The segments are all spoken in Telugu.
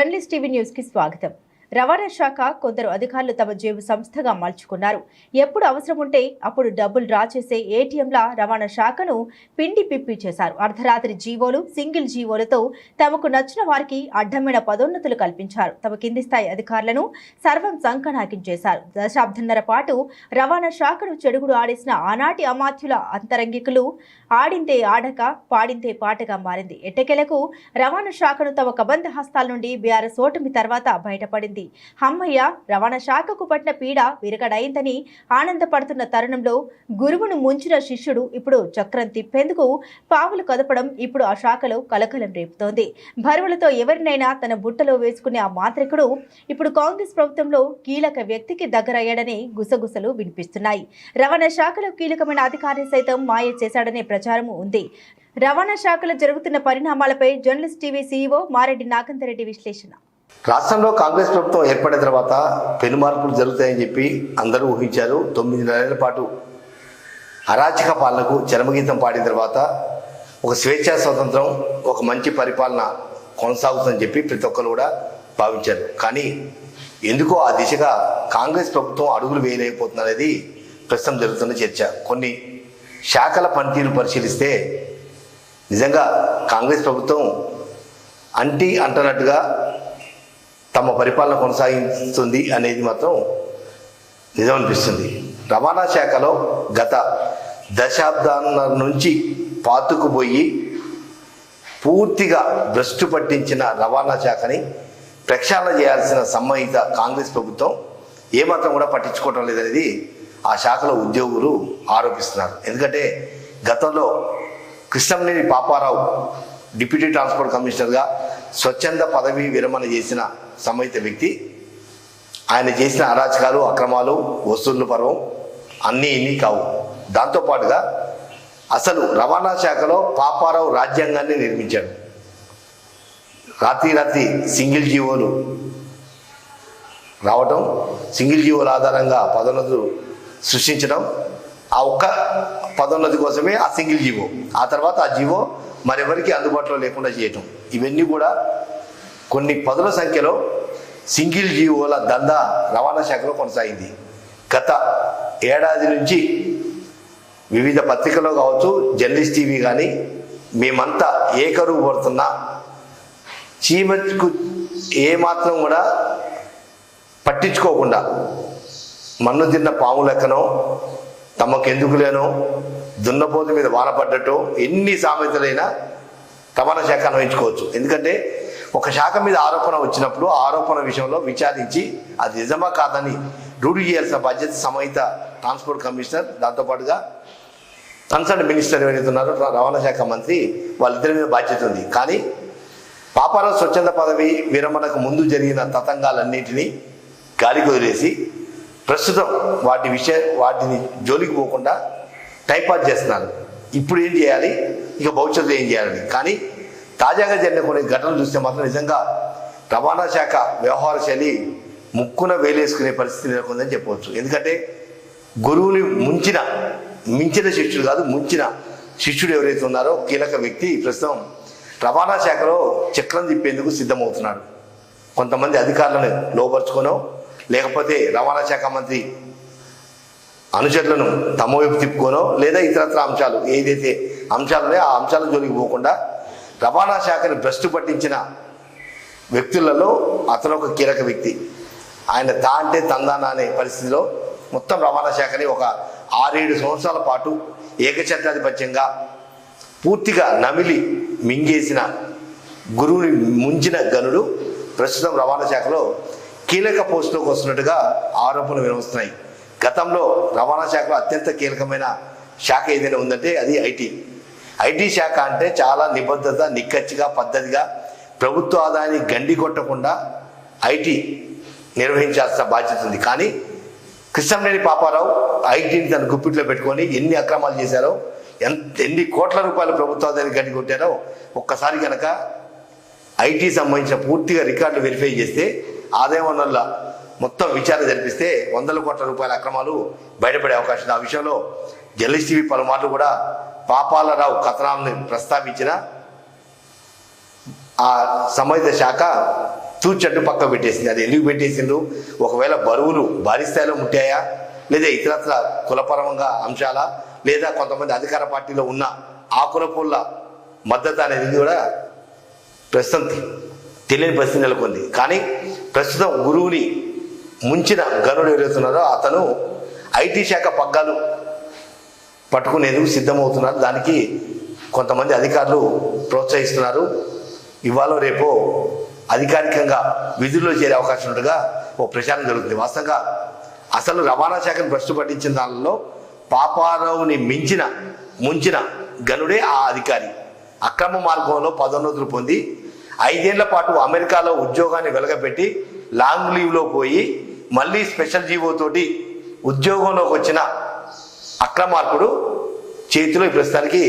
జర్నలిస్ట్ టీవీ న్యూస్ కి స్వాగతం. రవాణా శాఖ కొందరు అధికారులు తమ జేబు సంస్థగా మలుచుకున్నారు. ఎప్పుడు అవసరం ఉంటే అప్పుడు డబ్బులు డ్రా చేసే ఏటీఎంల రవాణా శాఖను పిండి పిప్పి చేశారు. అర్ధరాత్రి జీవోలు, సింగిల్ జీవోలతో తమకు నచ్చిన వారికి అడ్డమైన పదోన్నతులు కల్పించారు. తమ కింది స్థాయి అధికారులను సర్వం సంకనాకించేశారు. దశాబ్దన్నర పాటు రవాణా శాఖను చెడుగుడు ఆడేసిన ఆనాటి అమాత్యుల అంతరంగికులు ఆడింతే ఆడక పాడింతే పాటగా మారింది. ఎట్టకేలకు రవాణా శాఖను తమ కబంధ హస్తాల నుండి బీఆర్ఎస్ ఓటమి తర్వాత బయటపడింది. హమ్మయ్య, రవాణా శాఖకు పట్టిన పీడ విరగడైందని ఆనందపడుతున్న తరుణంలో గురువును ముంచిన శిష్యుడు ఇప్పుడు చక్రం తిప్పేందుకు పావులు కదపడం ఇప్పుడు ఆ శాఖలో కలకలం రేపుతోంది. బరువులతో ఎవరినైనా తన బుట్టలో వేసుకునే ఆ మాంత్రికుడు ఇప్పుడు కాంగ్రెస్ ప్రభుత్వంలో కీలక వ్యక్తికి దగ్గరయ్యాడని గుసగుసలు వినిపిస్తున్నాయి. రవాణా శాఖలో కీలకమైన అధికారి సైతం మాయ చేశాడనే ప్రచారము ఉంది. రవాణా శాఖలో జరుగుతున్న పరిణామాలపై జర్నలిస్ట్ టీవీ సీఈఓ మారెడ్డి నాగంతరెడ్డి విశ్లేషణ. రాష్ట్రంలో కాంగ్రెస్ ప్రభుత్వం ఏర్పడిన తర్వాత పెను మార్పులు జరుగుతాయని చెప్పి అందరూ ఊహించారు. 9 నెలల పాటు అరాచక పాలనకు చరమగీతం పాడిన తర్వాత ఒక స్వేచ్ఛా స్వాతంత్రం, ఒక మంచి పరిపాలన కొనసాగుతుందని చెప్పి ప్రతి ఒక్కరు కూడా భావించారు. కానీ ఎందుకో ఆ దిశగా కాంగ్రెస్ ప్రభుత్వం అడుగులు వేయలేకపోతుంది అనేది ప్రస్తుతం జరుగుతున్న చర్చ. కొన్ని శాఖల పనితీరు పరిశీలిస్తే నిజంగా కాంగ్రెస్ ప్రభుత్వం అంటనట్టుగా తమ పరిపాలన కొనసాగిస్తుంది అనేది మాత్రం నిజమనిపిస్తుంది. రవాణా శాఖలో గత దశాబ్దాల నుంచి పాతుకుపోయి పూర్తిగా భ్రష్టు పట్టించిన రవాణా శాఖని ప్రక్షాళన చేయాల్సిన సంబంధిత కాంగ్రెస్ ప్రభుత్వం ఏమాత్రం కూడా పట్టించుకోవటం లేదనేది ఆ శాఖలో ఉద్యోగులు ఆరోపిస్తున్నారు. ఎందుకంటే గతంలో కృష్ణంనేని పాపారావు డిప్యూటీ ట్రాన్స్పోర్ట్ కమిషనర్గా స్వచ్ఛంద పదవి విరమణ చేసిన సంబంధిత వ్యక్తి. ఆయన చేసిన అరాచకాలు, అక్రమాలు, వసూళ్ల పర్వం అన్నీ ఇన్ని కావు. దాంతోపాటుగా అసలు రవాణా శాఖలో పాపారావు రాజ్యాంగాన్ని నిర్మించాడు. రాత్రి సింగిల్ జీవోలు రావటం, సింగిల్ జీవోల ఆధారంగా పదోన్నతులు సృష్టించడం, ఆ ఒక్క పదోన్నతి కోసమే ఆ సింగిల్ జీవో, ఆ తర్వాత ఆ జీవో మరెవరికి అందుబాటులో లేకుండా చేయటం, ఇవన్నీ కూడా కొన్ని పదుల సంఖ్యలో సింగిల్ జీవోల దందా రవాణా శాఖలో కొనసాగింది. గత ఏడాది నుంచి వివిధ పత్రికల్లో కావచ్చు, జర్నలిస్ట్ టీవీ కానీ మేమంతా ఏకరువు పడుతున్నా చీమకు ఏమాత్రం కూడా పట్టించుకోకుండా మన్ను తిన్న పాము లెక్కనో, తమకెందుకులేనో, దున్నపోతు మీద వానపడ్డట్టు ఎన్ని సామెతలైనా రవాణా శాఖ అన్వయించుకోవచ్చు. ఎందుకంటే ఒక శాఖ మీద ఆరోపణ వచ్చినప్పుడు ఆ ఆరోపణ విషయంలో విచారించి అది నిజమా కాదని రూఢి చేయాల్సిన బాధ్యత సంబంధిత ట్రాన్స్పోర్ట్ కమిషనర్, దాంతోపాటుగా కన్సర్న్ మినిస్టర్ ఎవరైతే ఉన్నారో రవాణా శాఖ మంత్రి, వాళ్ళిద్దరి మీద బాధ్యత ఉంది. కానీ పాపారావు స్వచ్ఛంద పదవి విరమణకు ముందు జరిగిన తతంగాలన్నింటినీ గాలికి వదిలేసి ప్రస్తుతం వాటిని జోలికి పోకుండా టైపాస్ చేస్తున్నారు. ఇప్పుడు ఏం చేయాలి, ఇక భవిష్యత్తులో ఏం చేయాలని. కానీ తాజాగా జరిగిన కొన్ని ఘటనలు చూస్తే మాత్రం నిజంగా రవాణా శాఖ వ్యవహార శైలి ముక్కున వేలేసుకునే పరిస్థితి నెలకొందని చెప్పవచ్చు. ఎందుకంటే గురువుని మించిన శిష్యుడు కాదు, ముంచిన శిష్యుడు ఎవరైతే ఉన్నారో కీలక వ్యక్తి ప్రస్తుతం రవాణా శాఖలో చక్రం తిప్పేందుకు సిద్ధమవుతున్నాడు. కొంతమంది అధికారులను లోపరుచుకోనో, లేకపోతే రవాణా శాఖ మంత్రి అనుచరులను తమ వైపు తిప్పుకోనో, లేదా ఇతరత్ర అంశాలు ఏదైతే అంశాలున్నాయో ఆ అంశాల జోలికి పోకుండా రవాణా శాఖను భ్రష్టు పట్టించిన వ్యక్తులలో అతను ఒక కీలక వ్యక్తి. ఆయన అంటే తందానా అనే పరిస్థితిలో మొత్తం రవాణా శాఖని ఒక 6-7 సంవత్సరాల పాటు ఏకఛత్రాధిపత్యంగా పూర్తిగా నమిలి మింగేసిన గురువుని ముంచిన గనుడు ప్రస్తుతం రవాణా శాఖలో కీలక పోస్టులోకి వస్తున్నట్టుగా ఆరోపణలు వినవస్తున్నాయి. గతంలో రవాణా శాఖలో అత్యంత కీలకమైన శాఖ ఏదైనా ఉందంటే అది ఐటీ శాఖ. అంటే చాలా నిబద్ధత, నిక్కచ్చిగా, పద్ధతిగా ప్రభుత్వ ఆదాయాన్ని గండి కొట్టకుండా ఐటీ నిర్వహించాల్సిన బాధ్యత ఉంది. కానీ కృష్ణంనేని పాపారావు ఐటీని తన గుప్పిట్లో పెట్టుకొని ఎన్ని అక్రమాలు చేశారో, ఎన్ని కోట్ల రూపాయలు ప్రభుత్వ ఆదాయాన్ని గండి కొట్టారో ఒక్కసారి కనుక ఐటీ సంబంధించిన పూర్తిగా రికార్డులు వెరిఫై చేస్తే, ఆదాయం వనరుల మొత్తం విచారణ జరిపిస్తే 100 కోట్ల రూపాయల అక్రమాలు బయటపడే అవకాశం ఉంది. ఆ విషయంలో జర్నలిస్ట్ టీవీ పలుమార్లు కూడా పాపాలరావు కథనాలను ప్రస్తావించిన ఆ సంబంధిత శాఖ తూచట్టు పక్క పెట్టేసింది. అది ఎందుకు పెట్టేసిండ్రు? ఒకవేళ బరువులు భారీ స్థాయిలో ముట్టాయా, లేదా ఇతరత్ర కులపరంగా అంశాలా, లేదా కొంతమంది అధికార పార్టీలో ఉన్న ఆ కులపుల్ల మద్దతు అనేది కూడా ప్రస్తుతం తెలియని పరిస్థితి నెలకొంది. కానీ ప్రస్తుతం గురువుని ముంచిన గనుడు ఎవరైతున్నారో అతను ఐటీ శాఖ పగ్గాలు పట్టుకునేందుకు సిద్ధమవుతున్నారు. దానికి కొంతమంది అధికారులు ప్రోత్సహిస్తున్నారు. ఇవాళ రేపో అధికారికంగా విధుల్లో చేరే అవకాశం ఉన్నట్టుగా ఓ ప్రచారం జరుగుతుంది. వాస్తవంగా అసలు రవాణా శాఖను భ్రష్టు పట్టించిన దానిలో పాపారావుని ముంచిన గనుడే ఆ అధికారి. అక్రమ మార్గంలో పదోన్నతులు పొంది 5 ఏళ్ల పాటు అమెరికాలో ఉద్యోగాన్ని వెలగబెట్టి లాంగ్ లీవ్లో పోయి మళ్ళీ స్పెషల్ జీవోతోటి ఉద్యోగంలోకి వచ్చిన అక్రమార్కుడు చేతిలో ఈ ప్రస్తుతానికి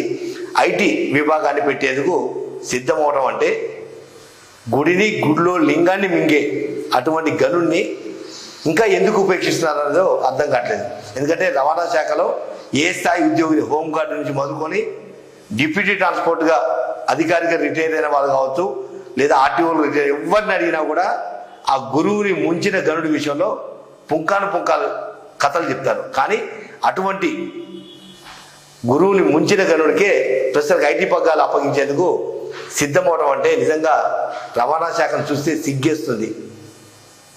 ఐటీ విభాగాన్ని పెట్టేందుకు సిద్ధమవడం అంటే గుడిని గుడిలో లింగాన్ని మింగే అటువంటి గనుణ్ణి ఇంకా ఎందుకు ఉపేక్షిస్తున్నారనేదో అర్థం కావట్లేదు. ఎందుకంటే రవాణా శాఖలో ఏ స్థాయి ఉద్యోగిని హోంగార్డు నుంచి మొదలుకొని డిప్యూటీ ట్రాన్స్పోర్ట్గా అధికారిగా రిటైర్ అయిన వాళ్ళు కావచ్చు, లేదా ఆర్టీఓలు రిటైర్ ఎవరిని అడిగినా కూడా ఆ గురువుని ముంచిన గనుడి విషయంలో పుంకాలు కథలు చెప్తారు. కానీ అటువంటి గురువుని ముంచిన గనుడికే ప్రస్తుతానికి ఐటీ పగ్గాలు అప్పగించేందుకు సిద్ధమవడం అంటే నిజంగా రవాణా శాఖను చూస్తే సిగ్గేస్తుంది.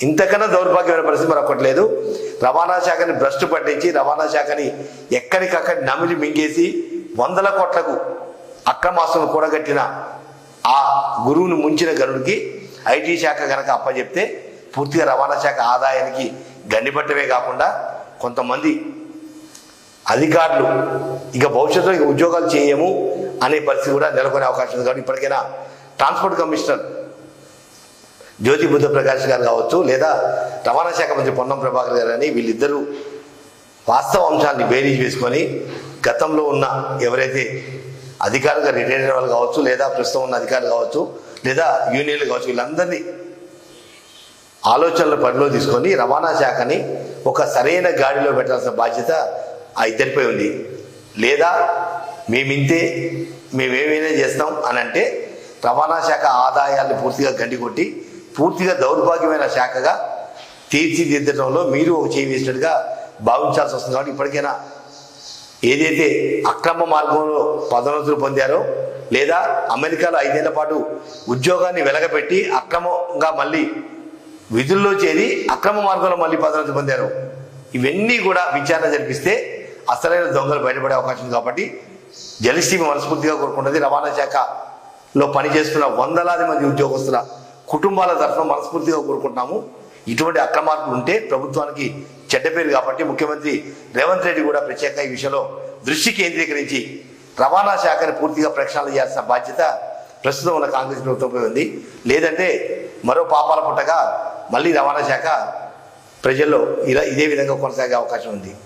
ఇంతకన్నా దౌర్భాగ్యమైన పరిస్థితి మరొకటి లేదు. రవాణా శాఖని భ్రష్టు పట్టించి రవాణా శాఖని ఎక్కడికక్కడ నమిలి మింగేసి 100 కోట్లకు అక్రమాస్తులను కూడగట్టిన ఆ గురువుని ముంచిన గనుడికి ఐటీ శాఖ కనుక అప్పచెప్తే పూర్తిగా రవాణా శాఖ ఆదాయానికి గండిపట్టమే కాకుండా కొంతమంది అధికారులు ఇక భవిష్యత్తులో ఇక ఉద్యోగాలు చేయము అనే పరిస్థితి కూడా నెలకొనే అవకాశం ఉంది. కాబట్టి ఇప్పటికైనా ట్రాన్స్పోర్ట్ కమిషనర్ జ్యోతి బుద్ధ ప్రకాష్ గారు కావచ్చు, లేదా రవాణా శాఖ మంత్రి పొన్నం ప్రభాకర్ గారు అని వీళ్ళిద్దరూ వాస్తవ అంశాన్ని బేరీజ్ వేసుకొని గతంలో ఉన్న ఎవరైతే అధికారులుగా రిటైర్ అయిన వాళ్ళు కావచ్చు, లేదా ప్రస్తుతం ఉన్న అధికారులు కావచ్చు, లేదా యూనియన్లు కావచ్చు, వీళ్ళందరినీ ఆలోచనల పరిలో తీసుకొని రవాణా శాఖని ఒక సరైన గాడిలో పెట్టాల్సిన బాధ్యత ఆ ఇద్దరిపై ఉంది. లేదా మేమేమైనా చేస్తాం అని అంటే రవాణా శాఖ ఆదాయాన్ని పూర్తిగా గండికొట్టి పూర్తిగా దౌర్భాగ్యమైన శాఖగా తీర్చిదిద్దడంలో మీరు ఒక చేయి వేసినట్టుగా భావించాల్సి వస్తుంది. కాబట్టి ఇప్పటికైనా ఏదైతే అక్రమ మార్గంలో పదోన్నతులు పొందారో, లేదా అమెరికాలో 5 ఏళ్ల పాటు ఉద్యోగాన్ని వెలగబెట్టి అక్రమంగా మళ్ళీ విధుల్లో చేరి అక్రమ మార్గంలో మళ్ళీ పదోన్నతి పొందారు, ఇవన్నీ కూడా విచారణ జరిపిస్తే అసలైన దొంగలు బయటపడే అవకాశం ఉంది. కాబట్టి జలసీమ మనస్ఫూర్తిగా కోరుకుంటుంది. రవాణా శాఖలో పనిచేస్తున్న 100లాది మంది ఉద్యోగస్తుల కుటుంబాల తరఫున మనస్ఫూర్తిగా కోరుకుంటున్నాము. ఇటువంటి అక్రమార్కులు ఉంటే ప్రభుత్వానికి చెడ్డ పేరు. కాబట్టి ముఖ్యమంత్రి రేవంత్ రెడ్డి కూడా ప్రత్యేకంగా ఈ విషయంలో దృష్టి కేంద్రీకరించి రవాణా శాఖని పూర్తిగా ప్రక్షాళన చేయాల్సిన బాధ్యత ప్రస్తుతం ఉన్న కాంగ్రెస్ ప్రభుత్వంపై ఉంది. లేదంటే మరో పాపాల పుట్టగా మళ్ళీ రవాణా శాఖ ప్రజల్లో ఇదే విధంగా కొనసాగే అవకాశం ఉంది.